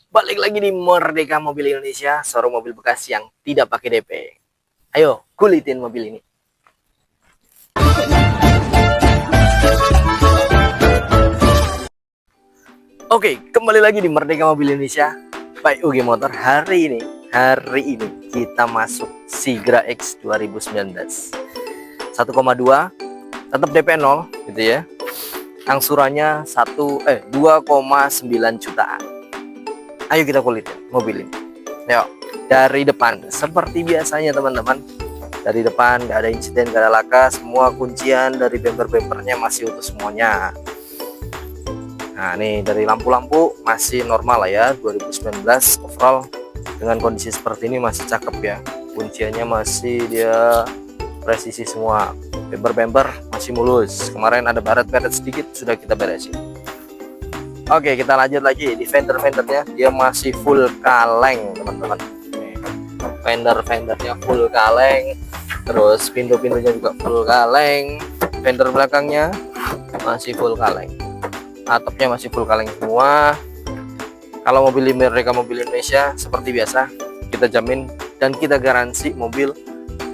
Balik lagi di Merdeka Mobil Indonesia, showroom mobil bekas yang tidak pakai DP. Ayo, kulitin mobil ini. Oke, kembali lagi di Merdeka Mobil Indonesia by UG Motor. Hari ini kita masuk Sigra X 2019 1,2, tetap DP 0 gitu ya. Angsurannya 2,9 jutaan. Ayo kita kulitin mobil ini. Yuk, dari depan seperti biasanya teman-teman. Dari depan nggak ada insiden, nggak ada laka, semua kuncian dari bemper-bempernya masih utuh semuanya. Nah, nih dari lampu-lampu masih normal lah ya, 2019 overall dengan kondisi seperti ini masih cakep ya. Kunciannya masih dia presisi semua. Bemper-bemper masih mulus. Kemarin ada baret-baret sedikit sudah kita beresin. Oke, kita lanjut lagi di fender-fendernya, dia masih full kaleng teman-teman. Fender-fendernya full kaleng, terus pintu-pintunya juga full kaleng, fender belakangnya masih full kaleng, atapnya masih full kaleng semua. Kalau mobil Merdeka Mobil Indonesia seperti biasa kita jamin dan kita garansi mobil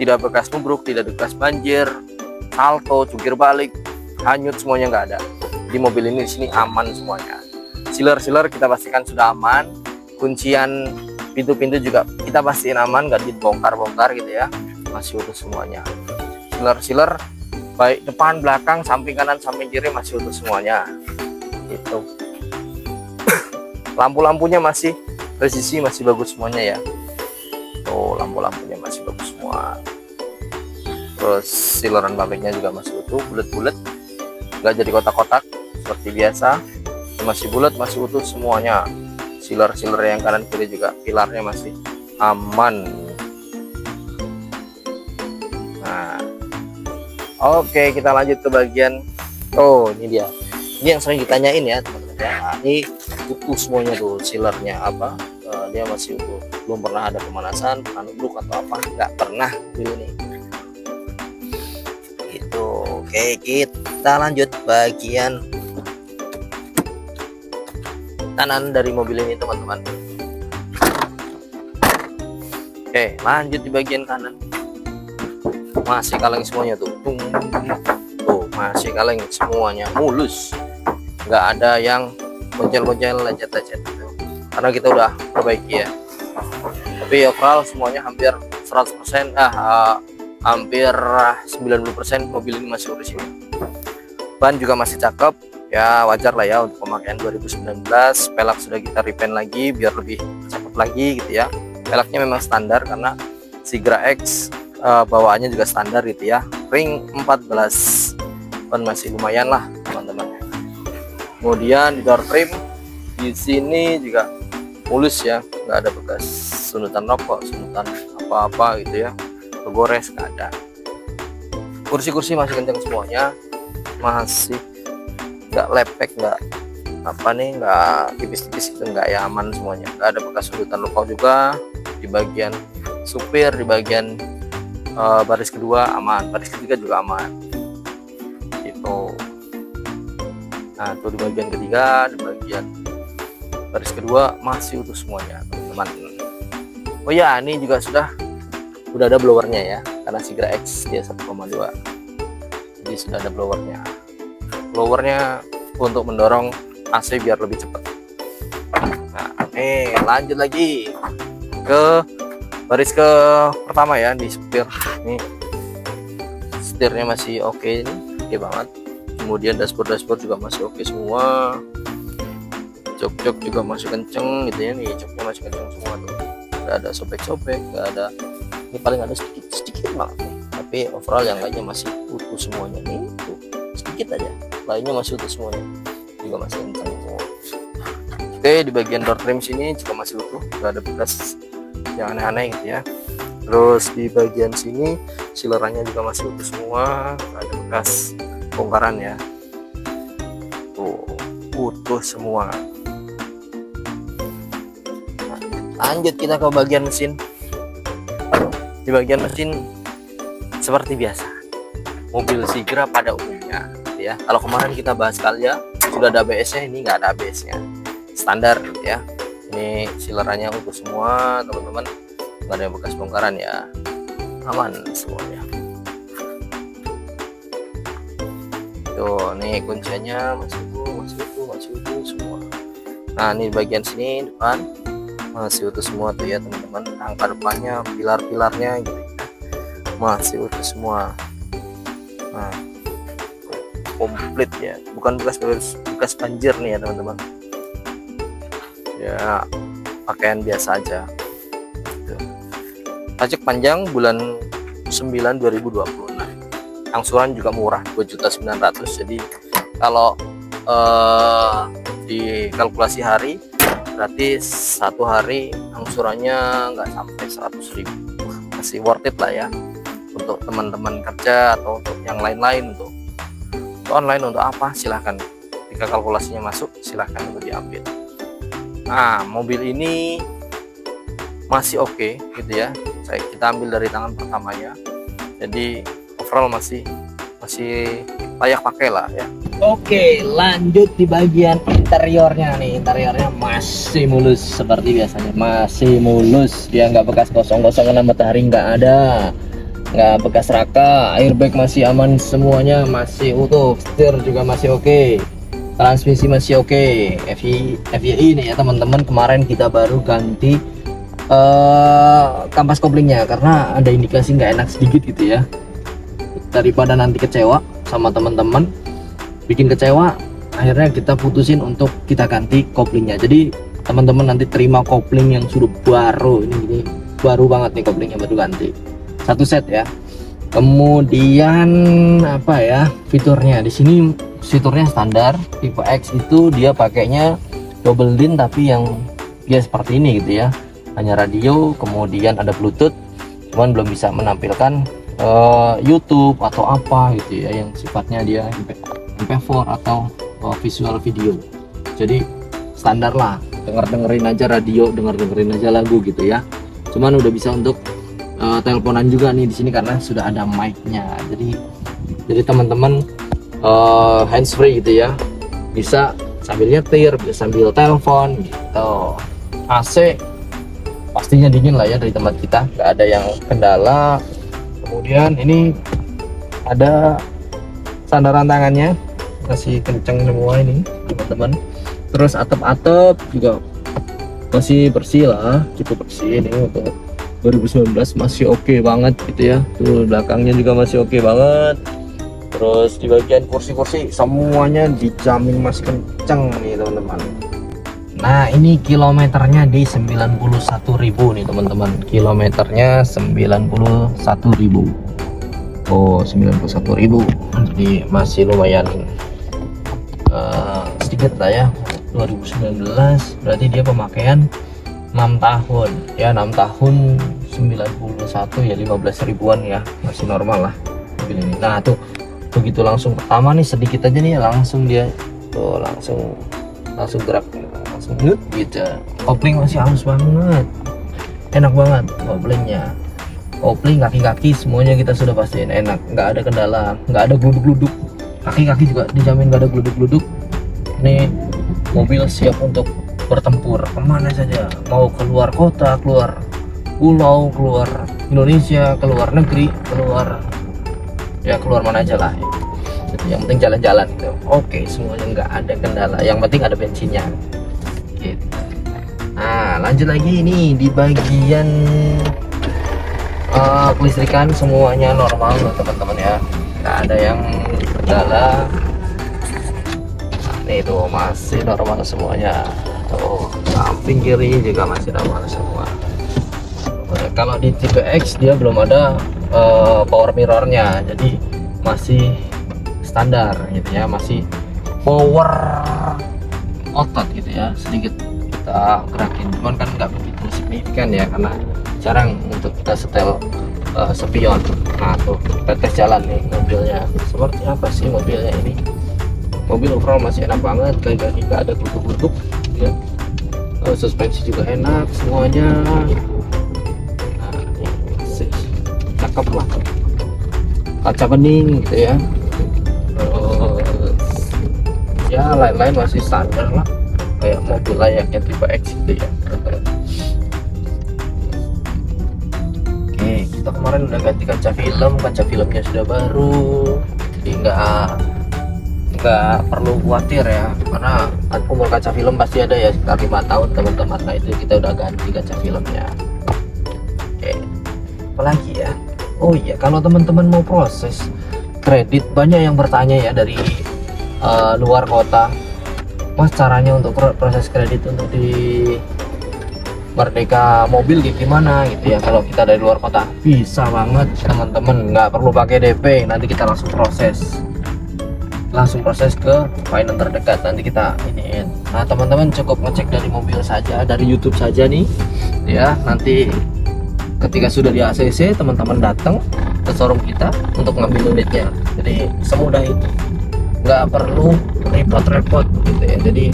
tidak bekas nubruk, tidak bekas banjir, salto, jungkir balik, hanyut, semuanya nggak ada. Di mobil ini di sini aman semuanya. Sealer kita pastikan sudah aman. Kuncian pintu-pintu juga kita pastiin aman, nggak dibongkar-bongkar gitu ya. Masih utuh semuanya. Sealer baik depan, belakang, samping kanan, samping kiri masih utuh semuanya. Gitu. Lampu-lampunya masih presisi, masih bagus semuanya ya. Tuh, lampu-lampunya masih bagus semua. Terus sileran pabriknya juga masih utuh, bulat-bulat, nggak jadi kotak-kotak seperti biasa, masih bulat, masih utuh semuanya. Siler yang kanan kiri juga pilarnya masih aman. Nah, oke, kita lanjut ke bagian ini dia. Ini yang sering ditanyain ya teman-teman ya. Nah, ini utuh semuanya tuh, silernya apa, dia masih utuh, belum pernah ada pemanasan, pernah nubruk atau apa, nggak pernah ini. Oke, kita lanjut bagian kanan dari mobil ini teman-teman. Oke, lanjut di bagian kanan. Masih kaleng semuanya tuh. Tuh, masih kaleng semuanya, mulus. Nggak ada yang boncel-boncel, lecet-lecet gitu. Karena kita udah perbaiki ya. Tapi overall semuanya hampir 100%, hampir 90% mobil ini masih orisinil. Ban juga masih cakep ya, wajar lah ya untuk pemakaian 2019. Pelak sudah kita repaint lagi biar lebih cakep lagi gitu ya. Pelaknya memang standar karena Sigra X bawaannya juga standar gitu ya. Ring 14, ban masih lumayan lah teman-teman. Kemudian di door trim di sini juga mulus ya, nggak ada bekas sunutan rokok, sunutan apa-apa gitu ya, gores nggak ada. Kursi-kursi masih kencang semuanya, masih nggak lepek, nggak tipis-tipis gitu, nggak ya, aman semuanya. Nggak ada bekas sudutan rokok juga. Di bagian supir, di bagian baris kedua aman, baris ketiga juga aman gitu. Nah, tuh di bagian ketiga, di bagian baris kedua masih utuh semuanya teman-teman. Oh ya, ini juga sudah ada blowernya ya, karena Sigra X dia 1,2, jadi sudah ada blowernya untuk mendorong AC biar lebih cepat. Nah, lanjut lagi ke baris ke pertama ya, di setir nih, setirnya masih oke nih, banget. Kemudian dashboard juga masih oke semua. Jok juga masih kenceng gitu ya, nih joknya masih kenceng semua tuh, nggak ada sobek-sobek, nggak ada. Ini paling ada sedikit banget nih. Tapi overall yang lainnya masih utuh semuanya nih, tuh sedikit aja, lainnya masih utuh semuanya, juga masih kencang semua. Oke, di bagian door trim sini juga masih utuh, nggak ada bekas yang aneh-aneh gitu ya. Terus di bagian sini silerannya juga masih utuh semua, nggak ada bekas bongkaran ya, tuh utuh semua. Nah, lanjut kita ke bagian mesin. Di bagian mesin seperti biasa mobil Sigra pada umumnya ya. Kalau kemarin kita bahas kali ya, sudah ada ABS-nya, ini nggak ada ABS-nya, standar gitu ya. Ini silerannya utuh semua teman-teman, nggak ada yang bekas bongkaran ya, aman semuanya. Tuh nih kuncinya masih utuh semua. Nah ini bagian sini depan masih utuh semua tuh ya teman-teman, angka depannya, pilar-pilarnya gitu ya, masih utuh semua. Nah komplit ya, bukan bekas banjir nih ya teman-teman ya, pakaian biasa aja gitu. Pajak panjang bulan 9 2020. Nah angsuran juga murah 2.900.000. jadi kalau di kalkulasi hari berarti satu hari angsurannya nggak sampai 100.000, masih worth it lah ya untuk teman-teman kerja atau untuk yang lain-lain, untuk online, untuk apa silahkan, jika kalkulasinya masuk silahkan untuk diambil. Nah mobil ini masih oke gitu ya, kita ambil dari tangan pertamanya, jadi overall masih layak pakai lah ya. Oke, lanjut di bagian interiornya nih. Interiornya masih mulus seperti biasanya, masih mulus, dia nggak bekas gosong-gosong kena matahari, nggak ada, nggak bekas raka, airbag masih aman semuanya, masih utuh, setir juga masih oke, transmisi masih oke. FYI ini ya teman-teman, kemarin kita baru ganti kampas koplingnya karena ada indikasi nggak enak sedikit gitu ya. Daripada nanti kecewa sama teman-teman, bikin kecewa, akhirnya kita putusin untuk kita ganti koplingnya. Jadi teman-teman nanti terima kopling yang sudah baru, ini baru banget nih, koplingnya baru ganti, satu set ya. Kemudian apa ya fiturnya, di sini fiturnya standar tipe X, itu dia pakainya double din tapi yang dia seperti ini gitu ya, hanya radio, kemudian ada Bluetooth, cuman belum bisa menampilkan YouTube atau apa gitu ya, yang sifatnya dia MP4 atau visual video. Jadi standar lah, dengerin aja radio, dengerin aja lagu gitu ya. Cuman udah bisa untuk teleponan juga nih di sini karena sudah ada mic-nya. Jadi teman-teman hands free gitu ya, bisa sambil nyetir, bisa sambil telepon gitu. AC pastinya dingin lah ya dari tempat kita, nggak ada yang kendala. Kemudian ini ada sandaran tangannya, masih kenceng semua ini teman-teman. Terus atap-atap juga masih bersih lah, cukup bersih ini untuk 2019, masih oke banget gitu ya. Tuh belakangnya juga masih oke banget. Terus di bagian kursi-kursi semuanya dijamin masih kenceng nih teman-teman. Nah ini kilometernya di 91.000 nih teman-teman, kilometernya 91.000. Oh 91.000, jadi masih lumayan sedikit lah ya. 2019 berarti dia pemakaian 6 tahun ya, 6 tahun 91 ya, 15 ribuan ya, masih normal lah mobil ini. Nah tuh begitu langsung pertama nih sedikit aja nih langsung dia tuh langsung gerak, langsung gitu. Kopling masih halus banget, enak banget koplingnya. Kopling, kaki-kaki semuanya kita sudah pastiin enak, nggak ada kendala, nggak ada gluduk-gluduk. Kaki-kaki juga dijamin nggak ada gluduk-gluduk. Ini mobil siap untuk bertempur kemana saja, mau keluar kota, keluar pulau, keluar Indonesia, keluar negeri, keluar mana aja lah. Jadi yang penting jalan-jalan gitu. Oke, semuanya nggak ada kendala, yang penting ada bensinnya gitu. Nah lanjut lagi nih di bagian kelistrikan, semuanya normal loh teman-teman ya, nggak ada yang kendala. Nih tuh masih normal semuanya. Tuh samping kiri juga masih normal semua. Kalau di tipe X dia belum ada power mirrornya, jadi masih standar gitu ya, masih power otot gitu ya, sedikit kita gerakin, cuman kan nggak begitu signifikan ya karena jarang untuk kita setel spion. Nah tuh kita tes jalan nih mobilnya seperti apa sih mobilnya ini. Mobil overall masih enak banget, kaki nggak ada gluduk-gluduk ya. Suspensi juga enak semuanya. Nah ini masih cakep lah, kaca bening gitu ya. Ya lain-lain masih standar lah, kayak mobil layaknya tipe X gitu ya teman-teman. Oke, kita kemarin udah ganti kaca filmnya sudah baru, jadi nggak perlu khawatir ya, karena umur kaca film pasti ada ya sekitar 5 tahun teman-teman. Nah itu kita udah ganti kaca filmnya. Oke, apalagi ya, oh iya, kalau teman-teman mau proses kredit, banyak yang bertanya ya dari luar kota, Mas caranya untuk proses kredit untuk di Merdeka Mobil gimana gitu ya. Kalau kita dari luar kota bisa banget teman-teman, nggak perlu pakai DP, nanti kita langsung proses ke finance terdekat, nanti kita iniin. Nah teman-teman cukup ngecek dari mobil saja, dari YouTube saja nih ya. Nanti ketika sudah di ACC, teman-teman datang ke showroom kita untuk ngambil unitnya. Jadi semudah itu, nggak perlu repot-repot gitu ya. Jadi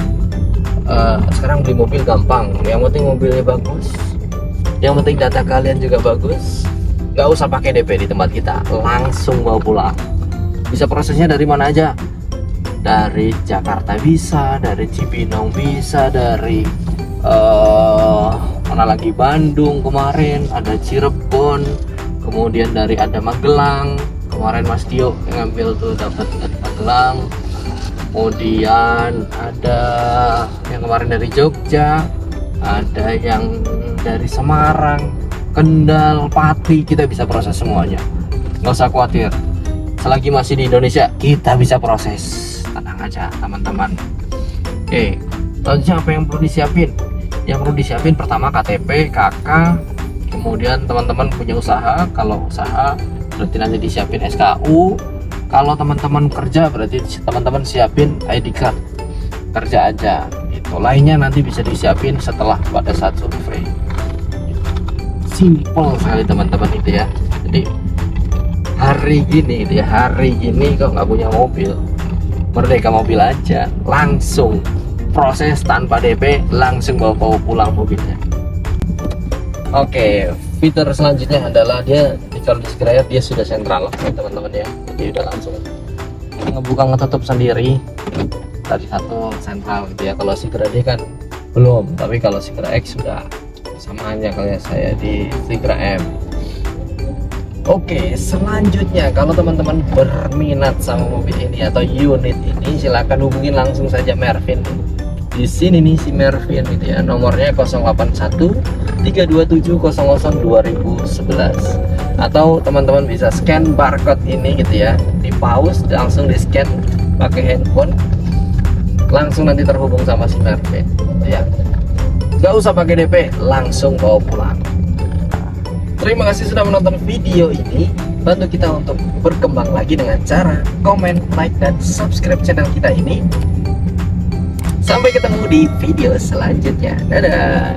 sekarang beli mobil gampang, yang penting mobilnya bagus, yang penting data kalian juga bagus, nggak usah pakai DP di tempat kita, langsung bawa pulang. Bisa prosesnya dari mana aja, dari Jakarta bisa, dari Cibinong bisa, dari mana lagi, Bandung kemarin, ada Cirebon, kemudian ada Magelang, kemarin Mas Tio yang ngambil tuh dapat dari Magelang, kemudian ada yang kemarin dari Jogja, ada yang dari Semarang, Kendal, Pati, kita bisa proses semuanya, nggak usah khawatir. Selagi masih di Indonesia kita bisa proses, tenang aja teman-teman. Oke, selanjutnya apa yang perlu disiapin? Yang perlu disiapin pertama KTP, KK, kemudian teman-teman punya usaha, kalau usaha berarti nanti disiapin SKU. Kalau teman-teman kerja berarti teman-teman siapin ID card kerja aja. Itu lainnya nanti bisa disiapin setelah pada saat survei. Simple sekali teman-teman itu ya. Jadi hari gini kok nggak punya mobil, Merdeka Mobil aja, langsung proses tanpa DP, langsung bawa pulang mobilnya. Oke, fitur selanjutnya adalah kalau di Segraya dia sudah sentral ya teman-teman ya. Jadi udah langsung ngebuka ngetutup sendiri dari satu sentral gitu ya. Kalau Segraya kan belum, tapi kalau Segraya X sudah sama aja kayak saya di Segraya M. Oke, selanjutnya kalau teman-teman berminat sama mobil ini atau unit ini, silahkan hubungin langsung saja Mervin. Di sini nih si Mervin gitu ya, nomornya 081 327 00 2011. Atau teman-teman bisa scan barcode ini gitu ya, di pause langsung di scan pakai handphone, langsung nanti terhubung sama si Mervin gitu ya. Gak usah pakai DP, langsung bawa pulang. Terima kasih sudah menonton video ini. Bantu kita untuk berkembang lagi dengan cara komen, like, dan subscribe channel kita ini. Sampai ketemu di video selanjutnya. Dadah.